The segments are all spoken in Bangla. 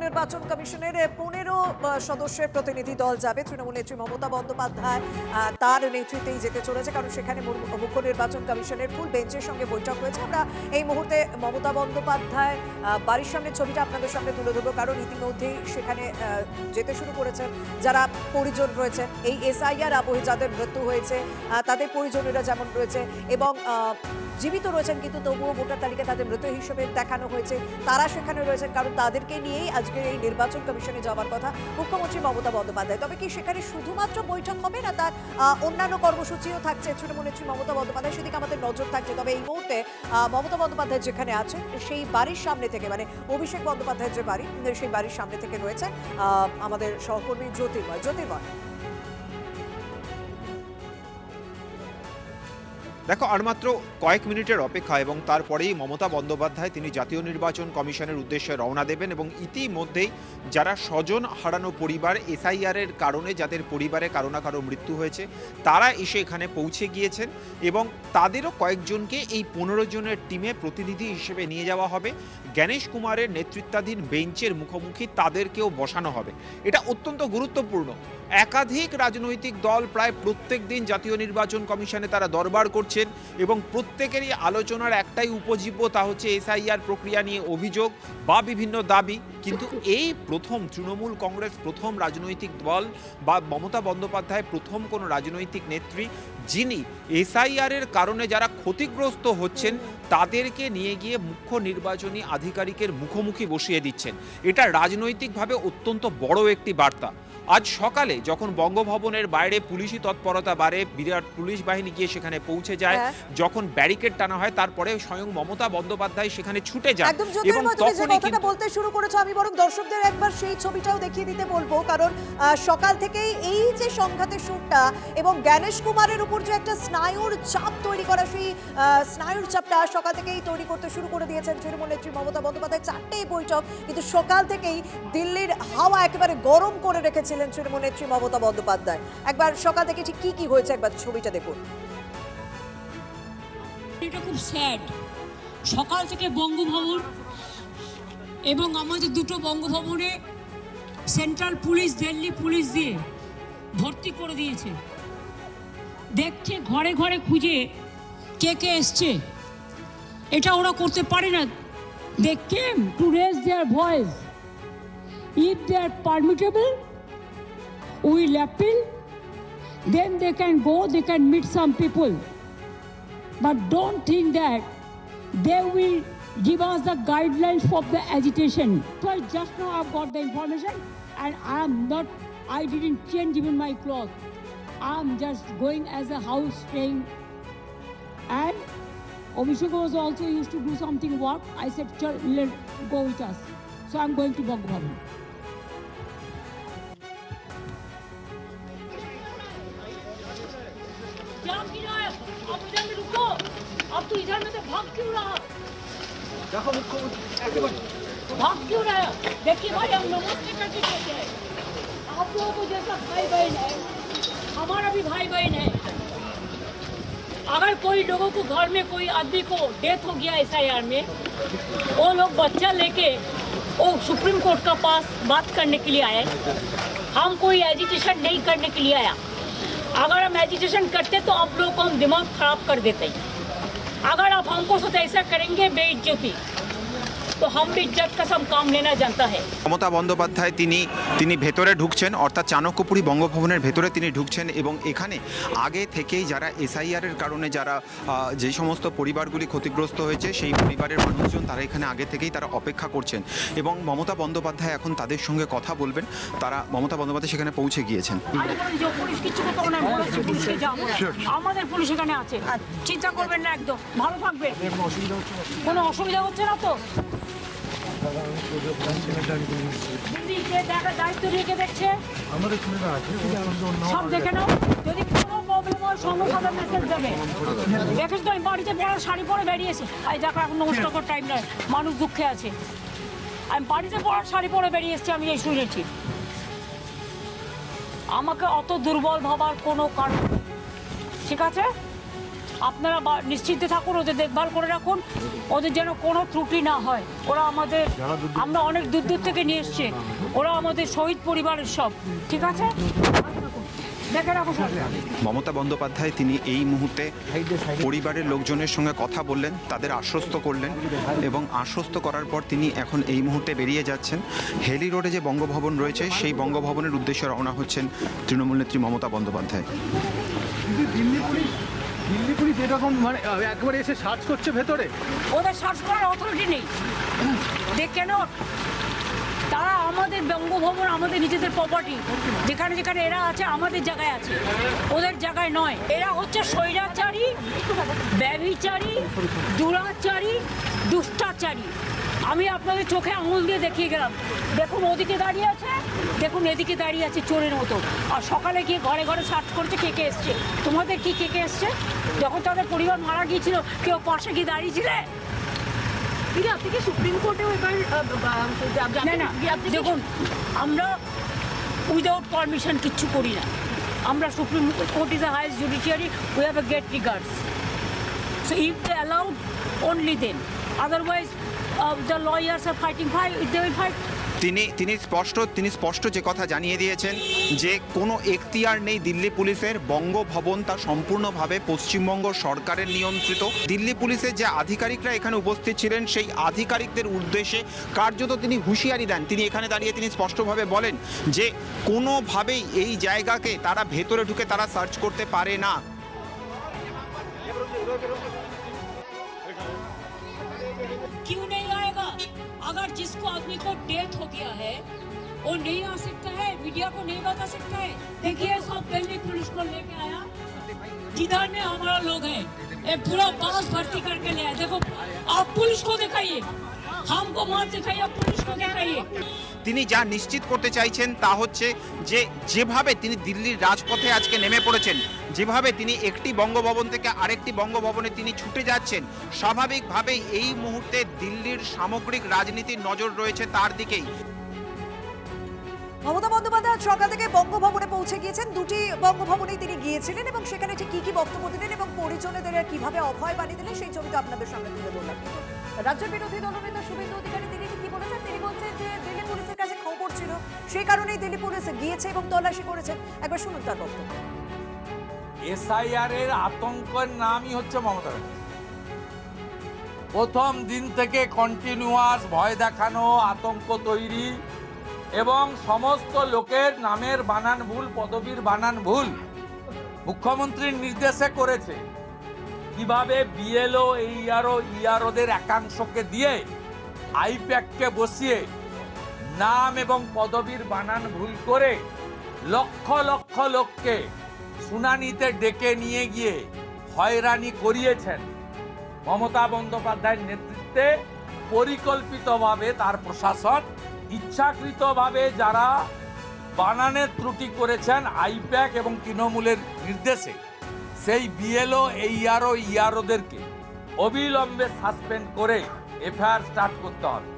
নির্বাচন কমিশনের 15 সদস্যের প্রতিনিধি দল যাবে। তৃণমূল নেত্রী মমতা বন্দ্যোপাধ্যায় তার নেতৃত্বেই যেতে চলেছে, কারণ সেখানে মুখ্য নির্বাচন কমিশনের ফুল বেঞ্চের সঙ্গে বৈঠক হয়েছে। আমরা এই মুহূর্তে মমতা বন্দ্যোপাধ্যায় বাড়ির সামনে ছবিটা আপনাদের সামনে তুলে ধরবো, কারণ ইতিমধ্যেই সেখানে যেতে শুরু করেছেন যারা পরিজন রয়েছেন। এই এসআইআর আবহে যাদের মৃত্যু হয়েছে তাদের পরিজনেরা যেমন রয়েছে এবং জীবিত রয়েছেন কিন্তু তবুও ভোটার তালিকা তাদের মৃত হিসেবে দেখানো হয়েছে, তারা সেখানে রয়েছেন, কারণ তাদেরকে নিয়েই আজকের এই নির্বাচন কমিশনে যাওয়ার কথা মুখ্যমন্ত্রী মমতা বন্দ্যোপাধ্যায়। তবে কি সেখানে শুধুমাত্র বৈঠক হবে না, তার অন্যান্য কর্মসূচিও থাকছে তৃণমূল নেত্রী মমতা বন্দ্যোপাধ্যায়, সেদিকে আমাদের নজর থাকছে। তবে এই মুহূর্তে মমতা বন্দ্যোপাধ্যায় যেখানে আছেন সেই বাড়ির সামনে থেকে, মানে অভিষেক বন্দ্যোপাধ্যায়ের যে বাড়ি, সেই বাড়ির সামনে থেকে রয়েছে আমাদের সহকর্মী জ্যোতির্ময়। দেখো, আর মাত্র কয়েক মিনিটের অপেক্ষা এবং তারপরেই মমতা বন্দ্যোপাধ্যায় তিনি জাতীয় নির্বাচন কমিশনের উদ্দেশ্যে রওনা দেবেন এবং ইতিমধ্যেই যারা স্বজন হারানো পরিবার, এসআইআরের কারণে যাদের পরিবারে কারো না কারো মৃত্যু হয়েছে, তারা এসে এখানে পৌঁছে গিয়েছেন এবং তাদেরও কয়েকজনকে এই 15 জনের টিমে প্রতিনিধি হিসেবে নিয়ে যাওয়া হবে। জ্ঞানেশ কুমারের নেতৃত্বাধীন বেঞ্চের মুখোমুখি তাদেরকেও বসানো হবে। এটা অত্যন্ত গুরুত্বপূর্ণ। একাধিক রাজনৈতিক দল প্রায় প্রত্যেক দিন জাতীয় নির্বাচন কমিশনে তারা দরবার করছেন এবং প্রত্যেকেরই আলোচনার একটাই উপজীব্য, তা হচ্ছে এসআইআর প্রক্রিয়া নিয়ে অভিযোগ বা বিভিন্ন দাবি। কিন্তু এই প্রথম তৃণমূল কংগ্রেস প্রথম রাজনৈতিক দল বা মমতা বন্দ্যোপাধ্যায় প্রথম কোনো রাজনৈতিক নেত্রী যিনি এসআইআরের কারণে যারা ক্ষতিগ্রস্ত হচ্ছেন তাদেরকে নিয়ে গিয়ে মুখ্য নির্বাচনী আধিকারিকের মুখোমুখি বসিয়ে দিচ্ছেন। এটা রাজনৈতিকভাবে অত্যন্ত বড় একটি বার্তা। আজ সকালে যখন বঙ্গভবনের বাইরে পুলিশি তৎপরতা বাড়ে, বিরাট পুলিশ বাহিনী গিয়ে সেখানে পৌঁছে যায়, যখন ব্যারিকেড টানা হয়, তারপরে স্বয়ং মমতা বন্দ্যোপাধ্যায় সেখানে ছুটে যান এবং তখনই কিন্তু বলতে শুরু করেছো। আমি বরং দর্শকদের একবার সেই ছবিটাও দেখিয়ে দিতে বলবো, কারণ সকাল থেকেই এই যে সংঘাতের সুরটা এবং জ্ঞানেশ কুমারের উপর যে একটা স্নায়ুর চাপ তৈরি করা, সেই স্নায়ুর চাপটা সকাল থেকেই তৈরি করতে শুরু করে দিয়েছেন তৃণমূল নেত্রী মমতা বন্দ্যোপাধ্যায়। 4টেই বৈঠক, কিন্তু সকাল থেকেই দিল্লির হাওয়া একেবারে গরম করে রেখেছিলেন তৃণমূল নেত্রী মমতা বন্দ্যোপাধ্যায়। একবার সকাল থেকে ঠিক কি হয়েছে একবার ছবিটা দেখুন। এটা খুব স্যাড। সকাল থেকে বঙ্গভবন এবং আমাদের দুটো বঙ্গভবনে সেন্ট্রাল পুলিশ, দিল্লি পুলিশ দিয়ে ভর্তি করে দিয়েছে। দেখছে ঘরে ঘরে খুঁজে কে কে এসছে। এটা ওরা করতে পারে না। They came to raise their voice. If they are permittable, we'll appeal. Then they can go, they can meet some people. But don't think that they will give us the guidelines for the agitation. So just now I've got the information and I didn't change even my clothes. I'm just going as a house staying. And Abhishek was also used to do something work. I said, let's go with us. So I'm going to Bangabhavan. अब तो इधर में तो भाग क्यों रहा? भाग क्यों रहा? देखिए भाई, हम नमस्ते करके कहते हैं। आप लोगों को जैसा भाई बहन है, हमारा भी भाई बहन है। अगर कोई लोगों को घर में कोई आदमी को डेथ हो गया एसआईआर में, वो लोग बच्चा लेके वो सुप्रीम कोर्ट का पास बात करने के लिए आए। हम कोई एजिटेशन नहीं करने के लिए आया। अगर हम एजिटेशन करते तो आप लोगों को हम दिमाग खराब कर देते। अगर आप हमको साथ ऐसा करेंगे बेइज्जती, तो हम भी इज्जत का सब काम लेना जानता है। মমতা বন্দ্যোপাধ্যায় তিনি ভেতরে ঢুকছেন, অর্থাৎ চাণক্যপুরী বঙ্গভবনের ভেতরে তিনি ঢুকছেন এবং এখানে আগে থেকেই যারা এসআইআরের কারণে যারা যে সমস্ত পরিবারগুলি ক্ষতিগ্রস্ত হয়েছে সেই পরিবারের মানুষজন তারা এখানে আগে থেকেই তারা অপেক্ষা করছেন এবং মমতা বন্দ্যোপাধ্যায় এখন তাদের সঙ্গে কথা বলবেন। মমতা বন্দ্যোপাধ্যায় সেখানে পৌঁছে গিয়েছেন। আমাদের পুলিশ এখানে আছে, চিন্তা করবেন না, একদম ভালো থাকবেন, কোনো অসুবিধা হচ্ছে না তো? দায়িত্ব রেখে দেখছে, সব দেখে নাও। যদি কোনো প্রবলেম হয় সংবাদ মেসেজ দেবে। দেখেছ তো, আমি বাড়িতে পড়ার শাড়ি পরে বেরিয়েছি। আর দেখো, এখন নমস্কার করার টাইম নয়, মানুষ দুঃখে আছে। আমি বাড়িতে পড়ার শাড়ি পরে বেরিয়ে এসেছি, আমি এই শুনেছি। আমাকে অত দুর্বল ভাবার কোনো কারণ, ঠিক আছে? আপনারা নিশ্চিন্তে থাকুন, ওদের দেখভাল করে রাখুন, ওদের যেন কোনো ত্রুটি না হয়। ওরা আমাদের, আমরা অনেক দূর দূর থেকে নিয়ে এসছে, ওরা আমাদের শহীদ পরিবারের সব, ঠিক আছে? দেখে রাখো সব। মমতা বন্দ্যোপাধ্যায় তিনি এই মুহূর্তে পরিবারের লোকজনের সঙ্গে কথা বললেন, তাদের আশ্বস্ত করলেন এবং আশ্বস্ত করার পর তিনি এখন এই মুহূর্তে বেরিয়ে যাচ্ছেন। হেলি রোডে যে বঙ্গভবন রয়েছে সেই বঙ্গভবনের উদ্দেশ্যে রওনা হচ্ছেন তৃণমূল নেত্রী মমতা বন্দ্যোপাধ্যায়। দিল্লি পুলিশ এরকম মানে একবারে এসে সার্চ করছে ভেতরে? ওদের সার্চ করার অথরিটি নেই। দেখে না, তারা আমাদের বঙ্গভবন আমাদের নিজেদের প্রপার্টি, যেখানে যেখানে এরা আছে আমাদের জায়গায় আছে, ওদের জায়গায় নয়। এরা হচ্ছে স্বৈরাচারী, ব্যভিচারী, দুরাচারী, দুষ্টাচারী। আমি আপনাদের চোখে আঙুল দিয়ে দেখিয়ে গেলাম। দেখুন ওদিকে দাঁড়িয়ে আছে, দেখুন এদিকে দাঁড়িয়ে আছে চোরের মতো। আর সকালে গিয়ে ঘরে ঘরে সার্চ করছে কে কে এসছে। তোমাদের কি কে কে এসছে? যখন তাদের পরিবার মারা গিয়েছিল কেউ পাশে গিয়ে দাঁড়িয়েছিলে? আপনি কি সুপ্রিম কোর্টেও এবার না, দেখুন আমরা উইদাউট পারমিশন কিচ্ছু করি না। আমরা supreme court is the highest judiciary, we have a great regards. So if they allowed only then, otherwise the lawyers are fighting they will fight. তিনি স্পষ্ট যে কথা জানিয়ে দিয়েছেন যে কোনো এখতিয়ার নেই দিল্লি পুলিশের। বঙ্গভবন তা সম্পূর্ণভাবে পশ্চিমবঙ্গ সরকারের নিয়ন্ত্রিত। দিল্লি পুলিশের যে আধিকারিকরা এখানে উপস্থিত ছিলেন সেই আধিকারিকদের উদ্দেশ্যে কার্যত তিনি হুঁশিয়ারি দেন। তিনি এখানে দাঁড়িয়ে তিনি স্পষ্টভাবে বলেন যে কোনোভাবেই এই জায়গাকে তারা ভেতরে ঢুকে তারা সার্চ করতে পারে না। क्यों नहीं आएगा? अगर जिसको आदमी को डेथ हो गया है वो नहीं आ सकता है, मीडिया को नहीं बता सकता है। देखिए सब दिल्ली पुलिस को लेके आया, जिधर में हमारा लोग है ये पूरा बस भर्ती करके ले आया। देखो आप पुलिस को दिखाइए, हमको मार दिखाइए, आप पुलिस को दिखाइए। তিনি যা নিশ্চিত করতে চাইছেন তা হচ্ছে যে যেভাবে তিনি দিল্লির রাজপথে আজকে নেমে পড়েছেন, যেভাবে তিনি একটি বঙ্গভবন থেকে আরেকটি বঙ্গভবনে তিনি ছুটে যাচ্ছেন, স্বাভাবিকভাবেই এই মুহূর্তে দিল্লির সামগ্রিক রাজনীতির নজর রয়েছে তার দিকেই। মমতা বন্দ্যোপাধ্যায় সকাল থেকে বঙ্গভবনে পৌঁছে গিয়েছেন। দুটি বঙ্গভবনেই তিনি গিয়েছিলেন এবং সেখানে ঠিক কি বক্তব্য দিলেন এবং পরিজনদের কিভাবে অভয় বানিয়ে দিলেন সেই ছবিটা আপনাদের সামনে তুলে ধরলাম। রাজ্যের বিরোধী দলনেতা শুভেন্দু অধিকারী তিনি কি বলেছেন? তিনি বলছেন যে দিল্লি পুলিশের কাছে খবর ছিল, সেই কারণেই দিল্লি পুলিশ গিয়েছে এবং তল্লাশি করেছে। একবার শুনুন তার বক্তব্য। এসআইআর এর আতঙ্কের নামই হচ্ছে মমতা ব্যানার্জি। প্রথম দিন থেকে কন্টিনিউয়াস ভয় দেখানো, আতঙ্ক তৈরি এবং সমস্ত লোকের নামের বানান ভুল, পদবীর বানান ভুল মুখ্যমন্ত্রীর নির্দেশে করেছে। কিভাবে বিএলও, এইআরও, ইআরওদের একাংশকে দিয়ে আইপ্যাককে বসিয়ে নাম এবং পদবীর বানান ভুল করে লক্ষ লক্ষ লোককে শুনানিতে ডেকে নিয়ে গিয়ে হয়রানি করিয়েছেন মমতা বন্দ্যোপাধ্যায়ের নেতৃত্বে। পরিকল্পিতভাবে তার প্রশাসন ইচ্ছাকৃতভাবে যারা বানানের ত্রুটি করেছেন আইপ্যাক এবং তৃণমূলের নির্দেশে, সেই বিএলও, এইআরও, ইআরওদেরকে অবিলম্বে সাসপেন্ড করে এফআইআর স্টার্ট করতে হবে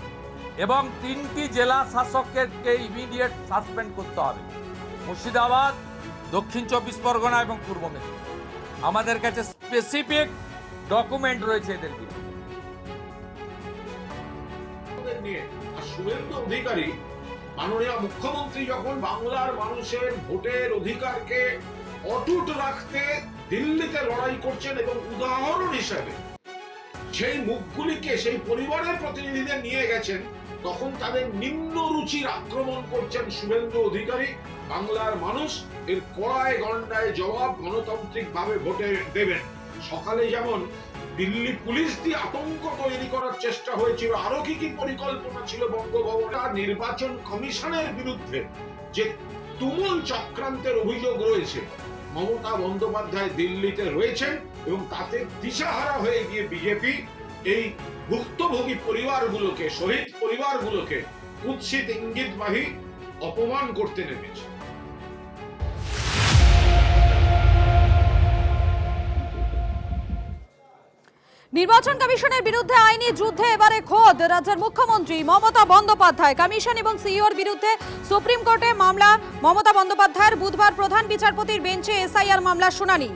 এবং 3টি জেলা শাসককে ইমিডিয়েট সাসপেন্ড করতে হবে। মুর্শিদাবাদ, দক্ষিণ 24 পরগনা এবং পূর্ব মেদিনীপুর। আমাদের কাছে স্পেসিফিক ডকুমেন্ট রয়েছে এদের বিরুদ্ধে। শুভেন্দু অধিকারী মাননীয় মুখ্যমন্ত্রী যখন বাংলার মানুষের ভোটের অধিকারকে অটুট রাখতে দিল্লিতে লড়াই করছেন এবং উদাহরণ হিসেবে সেই মুখগুলিকে সেই পরিবারের প্রতিনিধিদের নিয়ে গেছেন, তখন তাদের নিম্ন রুচির আক্রমণ করছেন শুভেন্দু অধিকারী। বাংলার মানুষ এর কড়ায় গন্ডায় জবাব গণতান্ত্রিক ভাবে ভোটে দেবেন। সকালে যেমন দিল্লি পুলিশ দিয়ে আতঙ্ক তৈরি করার চেষ্টা হয়েছিল, আরো কি কি পরিকল্পনা ছিল বঙ্গভবনে, নির্বাচন কমিশনের বিরুদ্ধে যে তুমুল চক্রান্তের অভিযোগ রয়েছে, মমতা বন্দ্যোপাধ্যায় দিল্লিতে রয়েছেন এবং তাতে দিশাহারা হয়ে গিয়ে বিজেপি এই ভুক্তভোগী পরিবারগুলোকে, শহীদ পরিবারগুলোকে কুৎসিত ইঙ্গিতবাহী অপমান করতে নেমেছে। নির্বাচন কমিশনের বিরুদ্ধে আইনি যুদ্ধে এবারে খোদ রাজ্যের মুখ্যমন্ত্রী মমতা বন্দ্যোপাধ্যায়। কমিশন এবং সিইওর বিরুদ্ধে সুপ্রিম কোর্টে মামলা। মমতা বন্দ্যোপাধ্যায়ের বুধবার প্রধান বিচারপতির বেঞ্চে এসআইআর মামলার শুনানি।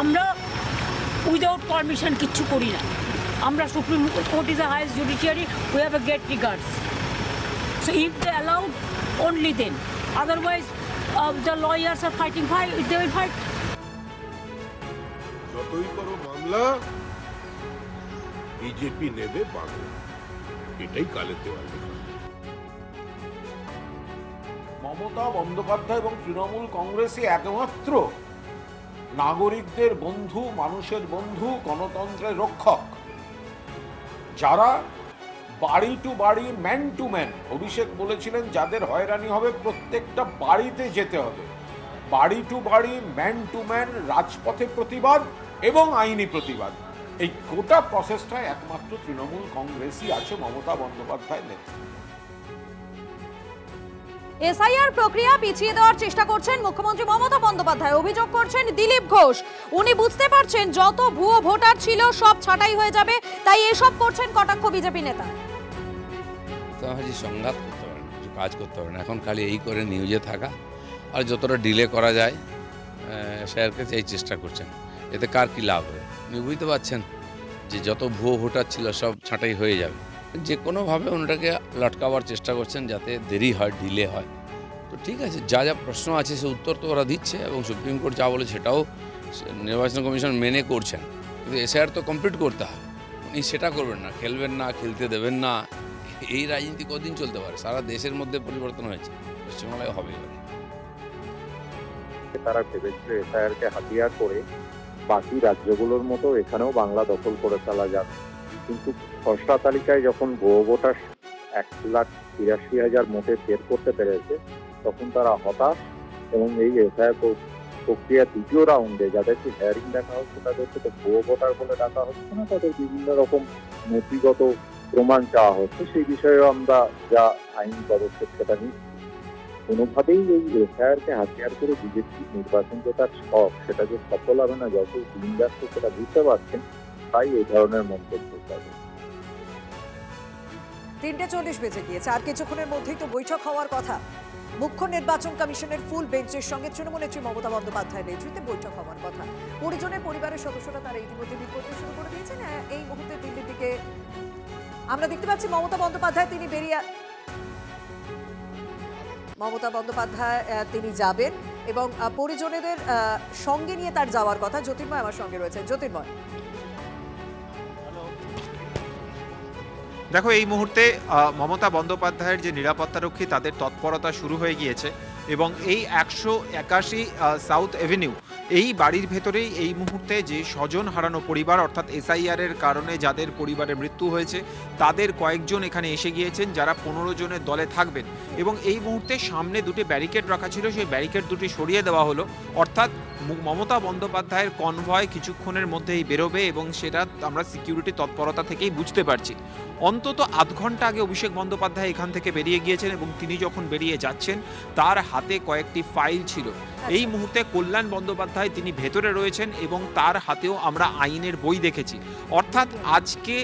আমরা উইদাউট পারমিশন কিচ্ছু করি না। আমরা supreme court is the highest judiciary, we have a great regards. So if they allowed only then, otherwise the lawyers are fighting, they will fight. যতই করো মামলা, বিজেপি নেবে বাংলা, এটাই কালের দেওয়াল লেখা। মমতা বন্দ্যোপাধ্যায় এবং তৃণমূল কংগ্রেসই একমাত্র নাগরিকদের বন্ধু, মানুষের বন্ধু, গণতন্ত্রের রক্ষক, যারা বাড়ি টু বাড়ি, ম্যান টু ম্যান, অভিষেক বলেছিলেন যাদের হয়রানি হবে প্রত্যেকটা বাড়িতে যেতে হবে, বাড়ি টু বাড়ি, ম্যান টু ম্যান, রাজপথে প্রতিবাদ এবং আইনি প্রতিবাদ, এই গোটা প্রসেসটায় একমাত্র তৃণমূল কংগ্রেসই আছে মমতা বন্দ্যোপাধ্যায়ের নেতৃত্বে। এসআইআর প্রক্রিয়া পিছিয়ে দেওয়ার চেষ্টা করছেন মুখ্যমন্ত্রী মমতা বন্দ্যোপাধ্যায়। অভিযোগ করছেন দিলীপ ঘোষ। উনি বুঝতে পারছেন যত ভুয়ো ভোটার ছিল সব ছাঁটাই হয়ে যাবে, তাই এসব করছেন কটাক্ষ বিজেপি নেতা। যে সংঘাত করতে পারে না, কিছু কাজ করতে পারে না, এখন খালি এই করে নিউজে থাকা আর যতটা ডিলে করা যায় স্যারকে এই চেষ্টা করছেন। এতে কার কি লাভ হবে? উনি বুঝতে পারছেন যে যত ভুয়ো ভোটার ছিল সব ছাঁটাই হয়ে যাবে, যে কোনোভাবে ওনাটাকে লটকাবার চেষ্টা করছেন যাতে দেরি হয়, ডিলে হয়। তো ঠিক আছে, যা যা প্রশ্ন আছে সে উত্তর তো ওরা দিচ্ছে এবং সুপ্রিম কোর্ট যা বলে সেটাও নির্বাচন কমিশন মেনে করছেন, কিন্তু এসআইআর তো কমপ্লিট করতে হয়। উনি সেটা করবেন না, খেলবেন না, খেলতে দেবেন না। এই রাজনীতি কদিন চলতে পারে? সারা দেশের মধ্যে পরিবর্তন হয়েছে, পশ্চিমবাংলায় হবে এবারে। তারা ভেবেছিল এসআইআরকে হাতিয়ার করে বাকি রাজ্যগুলোর মতো এখানেও বাংলা দখল করে ফেলা যাবে, কিন্তু খসড়া তালিকায় যখন ভুয়ো ভোটার 1,83,000 মোটে বের করতে পেরেছে তখন তারা হতাশ এবং এই এসআইআর প্রক্রিয়া দ্বিতীয় রাউন্ডে যাদেরকে হেয়ারিং দেখা হচ্ছে তাদেরকে তো ভুয়ো ভোটার বলে ডাকা হচ্ছে না, তাদের বিভিন্ন রকম নথিগত প্রমাণ চাওয়া হচ্ছে। সেই বিষয়েও আমরা যা আইনি পদক্ষেপ সেটা নিচ্ছি। কোনোভাবেই এই এসআইআরকে হাতিয়ার করে বিজেপি নির্বাচন জেতার শখ সেটা যে সফল হবে না যত দিন যাচ্ছে সেটা বুঝতে পারছেন, তাই এই ধরনের মন্তব্য করবে। 3:40 বেজে গিয়েছে, আর কিছুক্ষণের মধ্যেই তো বৈঠক হওয়ার কথা। মুখ্য নির্বাচন কমিশনের ফুল বেঞ্চের সঙ্গে তৃণমূল নেত্রী মমতা বন্দ্যোপাধ্যায়ের নেতৃত্বে বৈঠক হওয়ার কথা। পরিজনের পরিবারের সদস্যরা তারা ইতিমধ্যে ভিড় করতে শুরু করে দিয়েছেন। এই মুহূর্তে দিল্লির দিকে আমরা দেখতে পাচ্ছি মমতা বন্দ্যোপাধ্যায় তিনি যাবেন এবং পরিজনেদের সঙ্গে নিয়ে তার যাওয়ার কথা। জ্যোতির্ময় আমার সঙ্গে রয়েছে। জ্যোতির্ময়, দেখো, এই মুহূর্তে মমতা বন্দ্যোপাধ্যায়ের যে নিরাপত্তারক্ষী তাদের তৎপরতা শুরু হয়ে গিয়েছে এবং এই 181 সাউথ এভিনিউ এই বাড়ির ভেতরেই এই মুহূর্তে যে স্বজন হারানো পরিবার, অর্থাৎ এসআইআর এর কারণে যাদের পরিবারে মৃত্যু হয়েছে তাদের কয়েকজন এখানে এসে গিয়েছেন, যারা 15 জনের দলে থাকবেন। এবং এই মুহূর্তে সামনে দুটি ব্যারিকেড রাখা ছিল, সেই ব্যারিকেড দুটি সরিয়ে দেওয়া হলো, অর্থাৎ মমতা বন্দ্যোপাধ্যায়ের কনভয় কিছুক্ষণের মধ্যেই বেরোবে এবং সেটা আমরা সিকিউরিটি তৎপরতা থেকেই বুঝতে পারছি। অন্তত আধ ঘন্টা আগে অভিষেক বন্দ্যোপাধ্যায় এখান থেকে বেরিয়ে গিয়েছেন এবং তিনি যখন বেরিয়ে যাচ্ছেন তার হাতে কয়েকটি ফাইল ছিল। এই মুহূর্তে কল্যাণ বন্দ্যোপাধ্যায় তিনি ভেতরে রয়েছেন এবং তার হাতেও আমরা আইনের বই দেখেছি। অর্থাৎ আজকে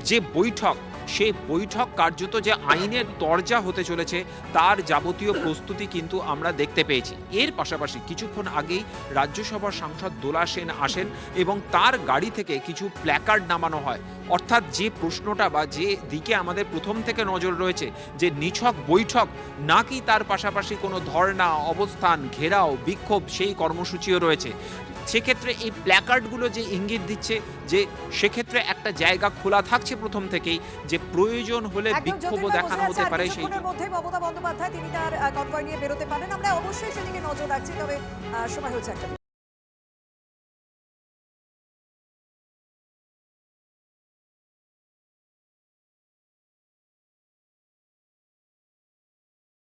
যে বৈঠক, সেই বৈঠক কার্যত যে আইনের দরজা হতে চলেছে তার যাবতীয় প্রস্তুতি কিন্তু আমরা দেখতে পেয়েছি। এর পাশাপাশি কিছুক্ষণ আগেই রাজ্যসভার সাংসদ দোলা সেন আসেন এবং তার গাড়ি থেকে কিছু প্ল্যাকার্ড নামানো হয়। অর্থাৎ যে প্রশ্নটা বা যে দিকে আমাদের প্রথম থেকে নজর রয়েছে যে নিছক বৈঠক নাকি তার পাশাপাশি কোনো ধর্ণা, অবস্থান, ঘেরাও, বিক্ষোভ সেই কর্মসূচিও রয়েছে, সেক্ষেত্রে এই প্ল্যাকার্ডগুলো যে ইঙ্গিত দিচ্ছে যে সেক্ষেত্রে একটা জায়গা খোলা থাকছে প্রথম থেকেই, যে প্রয়োজন হলে বিক্ষোভও দেখানো হতে পারে। সেই মধ্যে মমতা বন্দ্যোপাধ্যায় তিনি তার কনভয় নিয়ে বেরোতে পারেন, আমরা অবশ্যই সেদিকে নজর রাখছি। তবে সময় হচ্ছে একটা